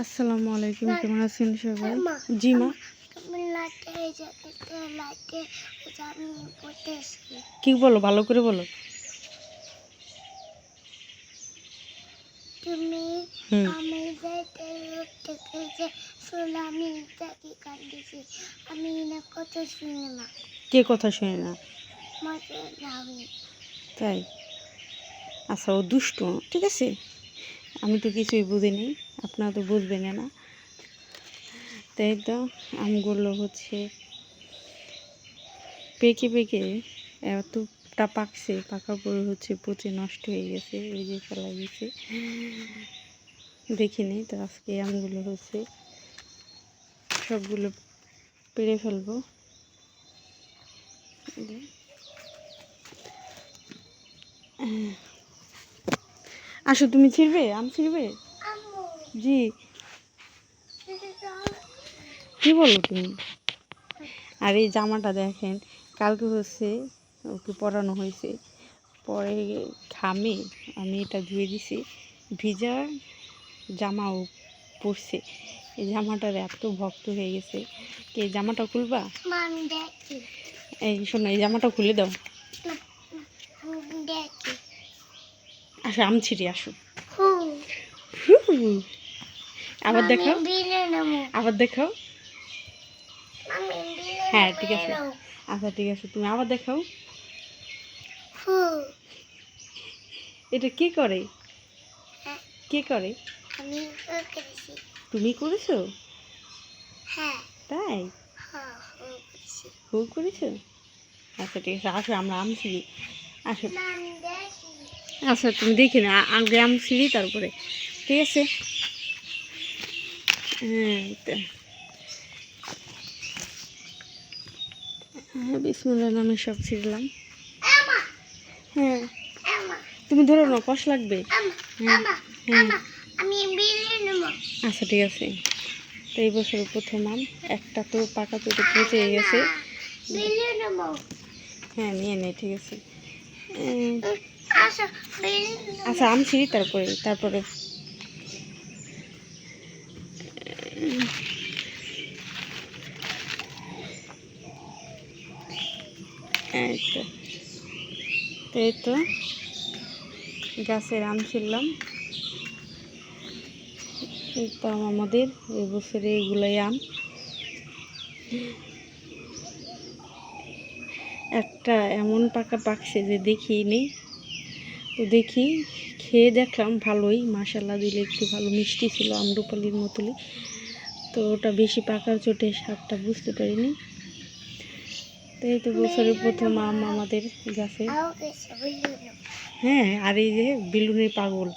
আসসালামু আলাইকুম, কেমন আছেন সবাই? জি মা, কি বলো, ভালো করে বলো। তুমি হুম, আমি যাইতে থেকে যে সোলামি তাকে কান্দিছি আমি না কত শুনি না কে কথা শুনে না? মজা যাবি তাই? আচ্ছা, ও দুষ্টু, ঠিক আছে। আমি তো কিছুই বুঝিনি, আপনারা তো বুঝবেন না। তাই তো আমগুলো হচ্ছে পেকে পেকে এতটা পাকছে, পাকার পরে হচ্ছে পচে নষ্ট হয়ে গেছে, এই যে ফেলা গেছে। দেখিনি তো, আজকে আমগুলো হচ্ছে সবগুলো পেড়ে ফেলবো। আসো, তুমি ছিড়বে, আম ছিড়বে? জি, কি বলো তুমি? আর এই জামাটা দেখেন, কালকে হচ্ছে ওকে পরানো হয়েছে, পরে ঘামে আমি এটা ধুয়ে দিছি, ভিজা জামাও পরছে। এই জামাটার এত ভক্ত হয়ে গেছে। এই জামাটা খুলবা? এই শোনো, এই জামাটা খুলে দাও। আসো, আম ছিড়ি, আসো। আবার দেখাও, আবার দেখাও। হ্যাঁ ঠিক আছে, আচ্ছা ঠিক আছে, তুমি আবার দেখাও। এটা কে করে? কে করে? তুমি করেছো? তাই? হু করেছো? আচ্ছা ঠিক আছে, আসো আমরা আম ছিড়ি, আসো। আচ্ছা তুমি দেখি না, আগে আম ছিড়ি তারপরে, ঠিক আছে? হ্যাঁ তো, হ্যাঁ বিসমিল্লাহ নামে সব ছিড়লাম। হ্যাঁ তুমি ধরো না, কষ লাগবে। হ্যাঁ হ্যাঁ, আচ্ছা ঠিক আছে। তো এই বছরের প্রথম আম, একটা তো পাকা তো পচে গেছে। হ্যাঁ নিয়ে নে, ঠিক আছে। আচ্ছা আম ছিঁড়ি, তারপরে তারপরে এই তো, এই তো গাছের আম ছিললাম। এই তো আমাদের এই বছরে এগুলাই আম। একটা এমন পাকা পাকছে যে দেখিনি, তো দেখি খেয়ে দেখলাম ভালোই, মাশাল্লাহ দিলে একটু ভালো মিষ্টি ছিল, আম্রপালির মতোই। তো ওটা বেশি পাকার চোটে স্বাদটা বুঝতে পারিনি। তো এই তো বছরের প্রথম আম আমাদের গাছে। হ্যাঁ, আর এই যে বেলুনের পাগল,